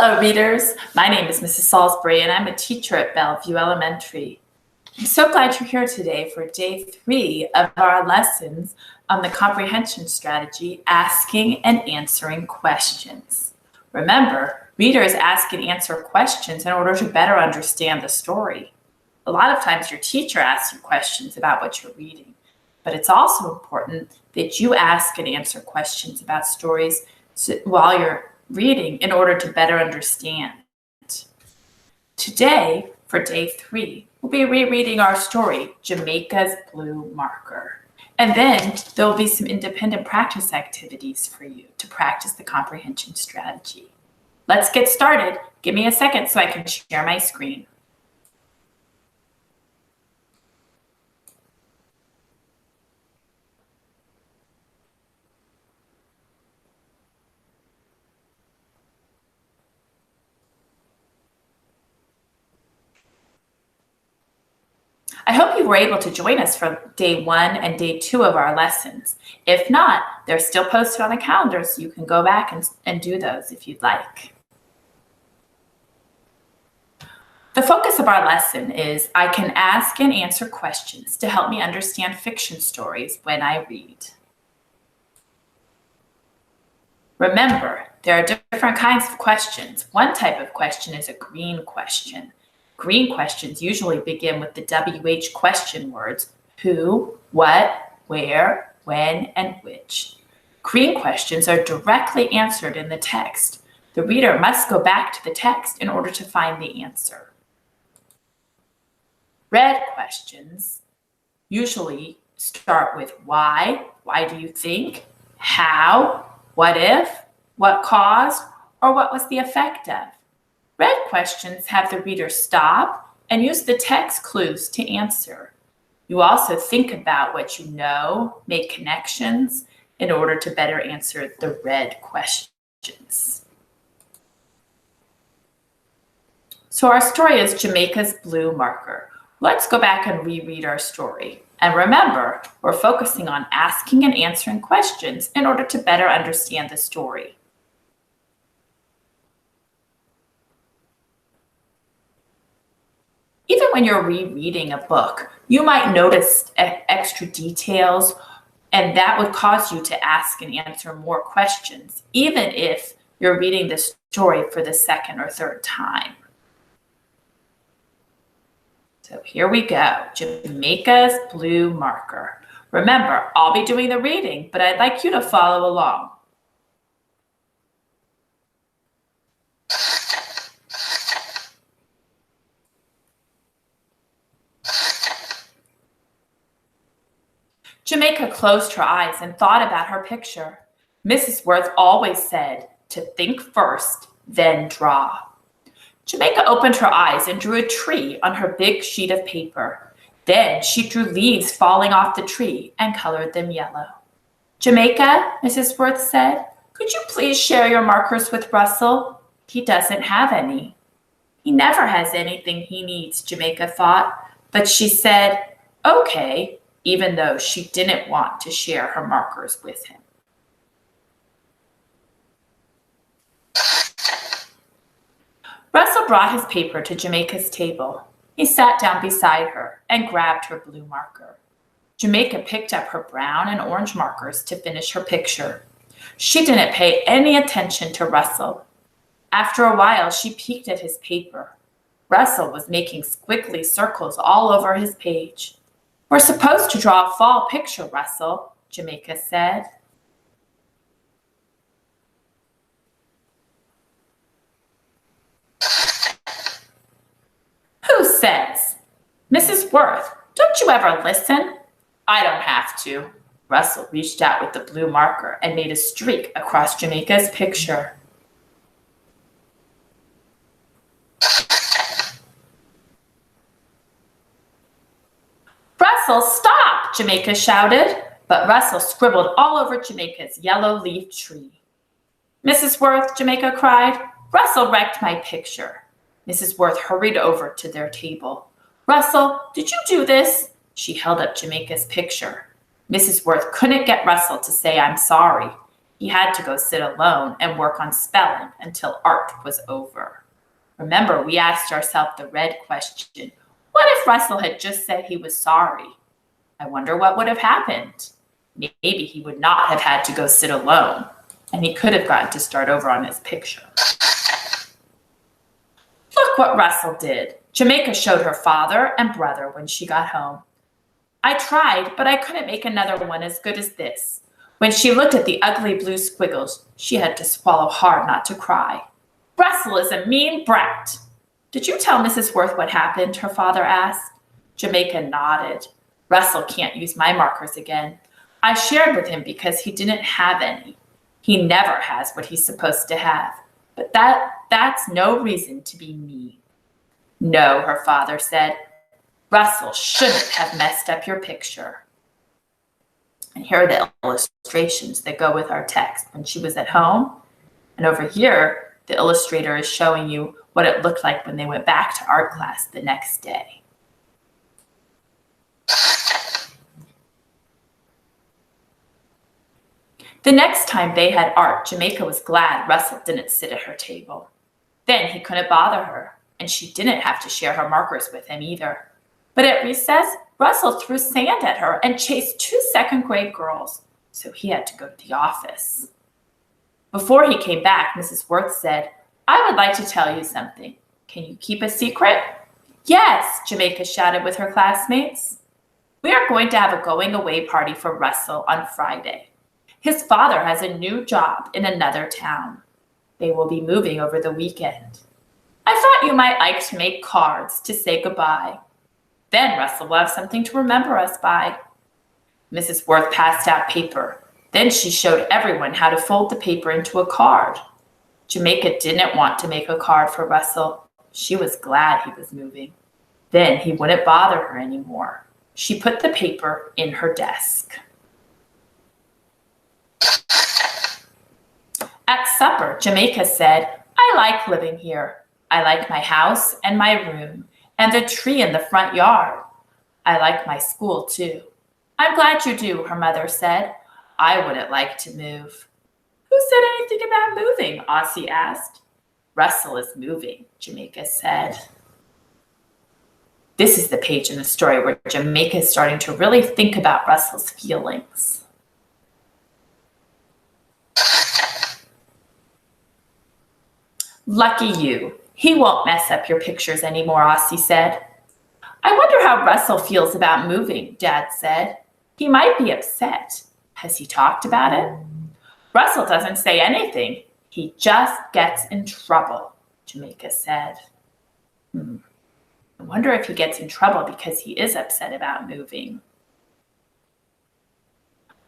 Hello, readers. My name is Mrs. Salisbury, and I'm a teacher at Bellevue Elementary. I'm so glad you're here today for day 3 of our lessons on the comprehension strategy, asking and answering questions. Remember, readers ask and answer questions in order to better understand the story. A lot of times your teacher asks you questions about what you're reading, but it's also important that you ask and answer questions about stories while you're reading in order to better understand. Today, for day 3, we'll be rereading our story, Jamaica's Blue Marker. And then there will be some independent practice activities for you to practice the comprehension strategy. Let's get started. Give me a second so I can share my screen. I hope you were able to join us for day 1 and day 2 of our lessons. If not, they're still posted on the calendar, so you can go back and do those if you'd like. The focus of our lesson is I can ask and answer questions to help me understand fiction stories when I read. Remember, there are different kinds of questions. One type of question is a green question. Green questions usually begin with the WH question words, who, what, where, when, and which. Green questions are directly answered in the text. The reader must go back to the text in order to find the answer. Red questions usually start with why do you think, how, what if, what caused, or what was the effect of. Red questions have the reader stop and use the text clues to answer. You also think about what you know, make connections in order to better answer the red questions. So our story is Jamaica's Blue Marker. Let's go back and reread our story. And remember, we're focusing on asking and answering questions in order to better understand the story. Even when you're rereading a book, you might notice extra details, and that would cause you to ask and answer more questions, even if you're reading the story for the second or third time. So here we go, Jamaica's Blue Marker. Remember, I'll be doing the reading, but I'd like you to follow along. Jamaica closed her eyes and thought about her picture. Mrs. Worth always said to think first, then draw. Jamaica opened her eyes and drew a tree on her big sheet of paper. Then she drew leaves falling off the tree and colored them yellow. Jamaica, Mrs. Worth said, could you please share your markers with Russell? He doesn't have any. He never has anything he needs, Jamaica thought, but she said, okay, even though she didn't want to share her markers with him. Russell brought his paper to Jamaica's table. He sat down beside her and grabbed her blue marker. Jamaica picked up her brown and orange markers to finish her picture. She didn't pay any attention to Russell. After a while, she peeked at his paper. Russell was making squiggly circles all over his page. We're supposed to draw a fall picture, Russell, Jamaica said. Who says? Mrs. Worth, don't you ever listen? I don't have to. Russell reached out with the blue marker and made a streak across Jamaica's picture. Russell, stop, Jamaica shouted, but Russell scribbled all over Jamaica's yellow-leafed tree. Mrs. Worth, Jamaica cried, Russell wrecked my picture. Mrs. Worth hurried over to their table. Russell, did you do this? She held up Jamaica's picture. Mrs. Worth couldn't get Russell to say, I'm sorry. He had to go sit alone and work on spelling until art was over. Remember, we asked ourselves the red question, what if Russell had just said he was sorry? I wonder what would have happened. Maybe he would not have had to go sit alone, and he could have gotten to start over on his picture. Look what Russell did. Jamaica showed her father and brother when she got home. I tried, but I couldn't make another one as good as this. When she looked at the ugly blue squiggles, she had to swallow hard not to cry. Russell is a mean brat. Did you tell Mrs. Worth what happened? Her father asked. Jamaica nodded. Russell can't use my markers again. I shared with him because he didn't have any. He never has what he's supposed to have. But that's no reason to be mean. No, her father said. Russell shouldn't have messed up your picture. And here are the illustrations that go with our text when she was at home. And over here, the illustrator is showing you what it looked like when they went back to art class the next day. The next time they had art, Jamaica was glad Russell didn't sit at her table. Then he couldn't bother her, and she didn't have to share her markers with him either. But at recess, Russell threw sand at her and chased 2 second-grade girls, so he had to go to the office. Before he came back, Mrs. Worth said, I would like to tell you something. Can you keep a secret? Yes, Jamaica shouted with her classmates. We are going to have a going-away party for Russell on Friday. His father has a new job in another town. They will be moving over the weekend. I thought you might like to make cards to say goodbye. Then Russell will have something to remember us by. Mrs. Worth passed out paper. Then she showed everyone how to fold the paper into a card. Jamaica didn't want to make a card for Russell. She was glad he was moving. Then he wouldn't bother her anymore. She put the paper in her desk. At supper, Jamaica said, I like living here. I like my house and my room and the tree in the front yard. I like my school too. I'm glad you do, her mother said. I wouldn't like to move. Who said anything about moving? Aussie asked. Russell is moving, Jamaica said. This is the page in the story where Jamaica is starting to really think about Russell's feelings. Lucky you. He won't mess up your pictures anymore, Aussie said. I wonder how Russell feels about moving, Dad said. He might be upset. Has he talked about it? Russell doesn't say anything. He just gets in trouble, Jamaica said. I wonder if he gets in trouble because he is upset about moving.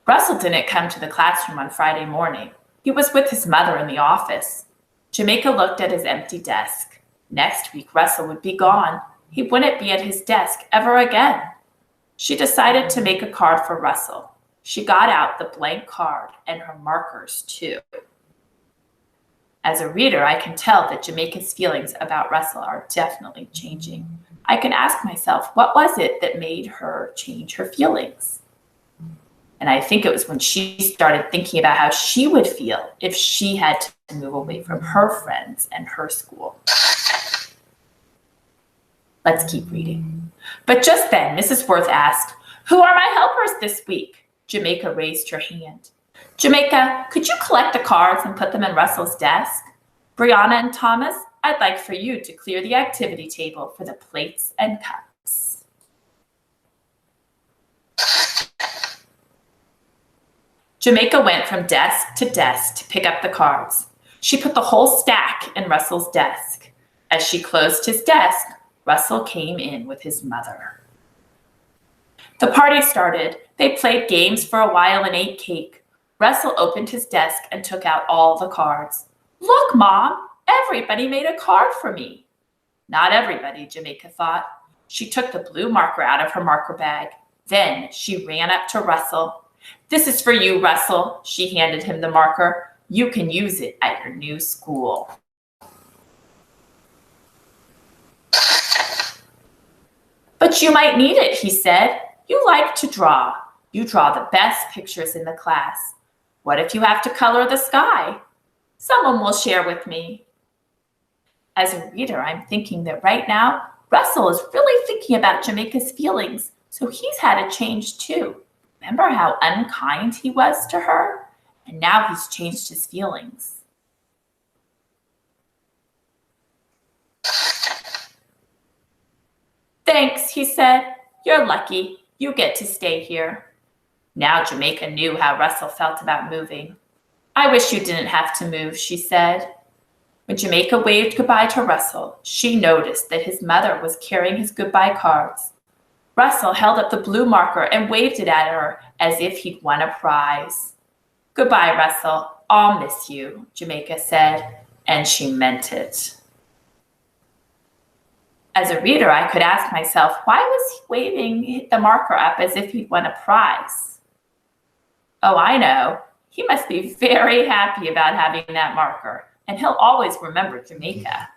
Russell didn't come to the classroom on Friday morning. He was with his mother in the office. Jamaica looked at his empty desk. Next week, Russell would be gone. He wouldn't be at his desk ever again. She decided to make a card for Russell. She got out the blank card and her markers too. As a reader, I can tell that Jamaica's feelings about Russell are definitely changing. I can ask myself, what was it that made her change her feelings? And I think it was when she started thinking about how she would feel if she had to move away from her friends and her school. Let's keep reading. But just then, Mrs. Worth asked, who are my helpers this week? Jamaica raised her hand. Jamaica, could you collect the cards and put them in Russell's desk? Brianna and Thomas, I'd like for you to clear the activity table for the plates and cups. Jamaica went from desk to pick up the cards. She put the whole stack in Russell's desk. As she closed his desk, Russell came in with his mother. The party started. They played games for a while and ate cake. Russell opened his desk and took out all the cards. Look, Mom, everybody made a card for me. Not everybody, Jamaica thought. She took the blue marker out of her marker bag. Then she ran up to Russell. This is for you, Russell. She handed him the marker. You can use it at your new school. But you might need it, he said. You like to draw. You draw the best pictures in the class. What if you have to color the sky? Someone will share with me. As a reader, I'm thinking that right now, Russell is really thinking about Jamaica's feelings, so he's had a change too. Remember how unkind he was to her? And now he's changed his feelings. Thanks, he said. You're lucky. You get to stay here. Now Jamaica knew how Russell felt about moving. I wish you didn't have to move, she said. When Jamaica waved goodbye to Russell, she noticed that his mother was carrying his goodbye cards. Russell held up the blue marker and waved it at her as if he'd won a prize. Goodbye, Russell. I'll miss you, Jamaica said, and she meant it. As a reader, I could ask myself, why was he waving the marker up as if he'd won a prize? Oh, I know. He must be very happy about having that marker, and he'll always remember Jamaica.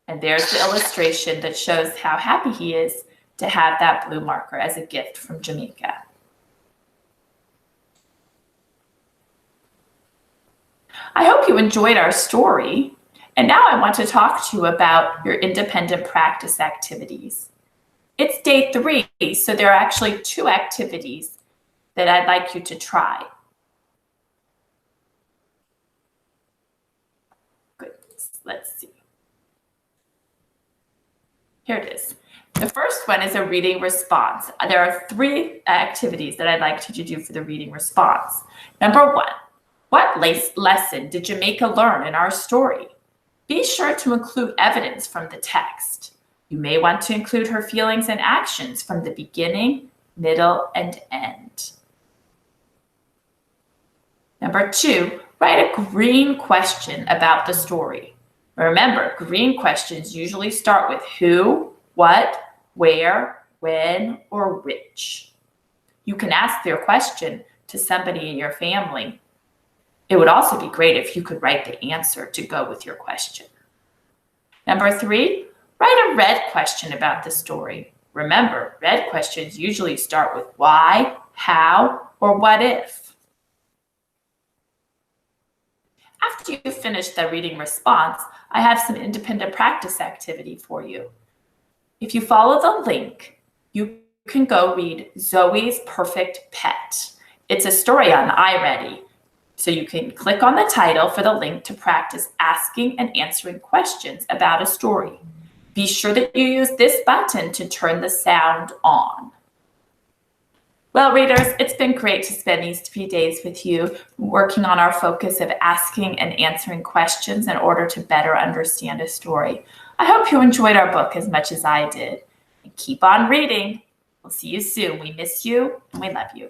And there's the illustration that shows how happy he is to have that blue marker as a gift from Jamaica. I hope you enjoyed our story. And now I want to talk to you about your independent practice activities. It's day 3, so there are actually 2 activities that I'd like you to try. Good, let's see. Here it is. The first one is a reading response. There are 3 activities that I'd like you to do for the reading response. Number 1, what lesson did Jamaica learn in our story? Be sure to include evidence from the text. You may want to include her feelings and actions from the beginning, middle, and end. Number 2, write a green question about the story. Remember, green questions usually start with who, what, where, when, or which. You can ask your question to somebody in your family. It would also be great if you could write the answer to go with your question. Number 3, write a red question about the story. Remember, red questions usually start with why, how, or what if. After you finish the reading response, I have some independent practice activity for you. If you follow the link, you can go read Zoe's Perfect Pet. It's a story on iReady. So you can click on the title for the link to practice asking and answering questions about a story. Be sure that you use this button to turn the sound on. Well, readers, it's been great to spend these 3 days with you, working on our focus of asking and answering questions in order to better understand a story. I hope you enjoyed our book as much as I did. And keep on reading. We'll see you soon. We miss you and we love you.